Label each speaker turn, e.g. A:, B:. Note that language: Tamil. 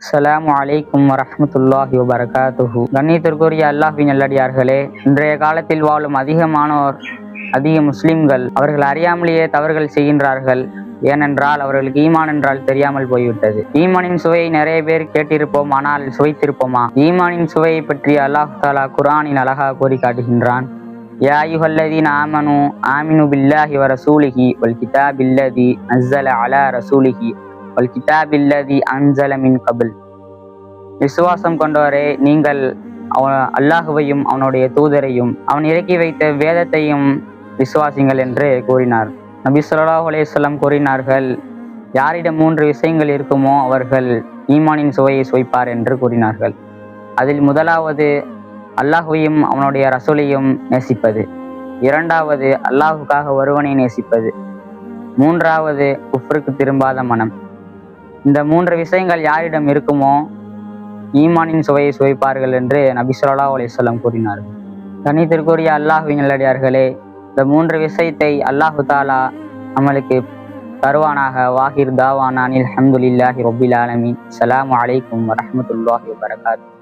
A: அஸ்ஸலாமு அலைக்கும் வரஹ்மத்துல்லாஹி வபரகாத்துஹு. கண்ணியத்திற்குரிய அல்லாஹ்வின் நல்லடியார்களே, இன்றைய காலத்தில் வாழும் அதிக முஸ்லிம்கள் அவர்கள் அறியாமலேயே தவறுகள் செய்கின்றார்கள். ஏனென்றால் அவர்களுக்கு ஈமான் என்றால் தெரியாமல் போய்விட்டது. ஈமானின் சுவையை நிறைய பேர் கேட்டிருப்போம், ஆனால் சுவைத்திருப்போமா? ஈமானின் சுவையை பற்றி அல்லாஹ் தஆலா குர்ஆனில் அழகாக கூறி காட்டுகின்றான். யா அய்யுஹல்லதீன ஆமினு பில்லாஹி வ ரசூலிஹி வல் கிதாபில்லதி நஸ்ஸல அலா ரசூலிஹி வல் கிதாபில்லதி அன்ஸல மின் கபில். விசுவாசம் கொண்டவரே, நீங்கள் அல்லாஹுவையும் அவனுடைய தூதரையும் அவன் இறக்கி வைத்த வேதத்தையும் விசுவாசிங்கள் என்று கூறினார். நபி ஸல்லல்லாஹு அலைஹி வஸல்லம் கூறினார்கள், யாரிடம் 3 விஷயங்கள் இருக்குமோ அவர்கள் ஈமானின் சுவையை சுவைப்பார் என்று கூறினார்கள். அதில் முதலாவது அல்லாஹுவையும் அவனுடைய ரசூலையும் நேசிப்பது, இரண்டாவது அல்லாஹுக்காக ஒருவனை நேசிப்பது, மூன்றாவது குஃப்ருக்கு திரும்பாத மனம். இந்த 3 விஷயங்கள் யாரிடம் இருக்குமோ ஈமானின் சுவையை சுவைப்பார்கள் என்று நபி ஸல்லல்லாஹு அலைஹி வஸல்லம் கூறினார்கள். கண்ணியத்திற்குரிய அல்லாஹ்வின் நல்லடியார்களே, இந்த 3 விஷயத்தை அல்லாஹு தஆலா நம்மளுக்கு தருவானாக. வாஹிர் தாவானா அனில் ஹம்துலில்லாஹி ரப்பில் ஆலமீன். அஸ்ஸலாமு அலைக்கும் வரஹ்மத்துல்லாஹி வபரகாத்துஹு.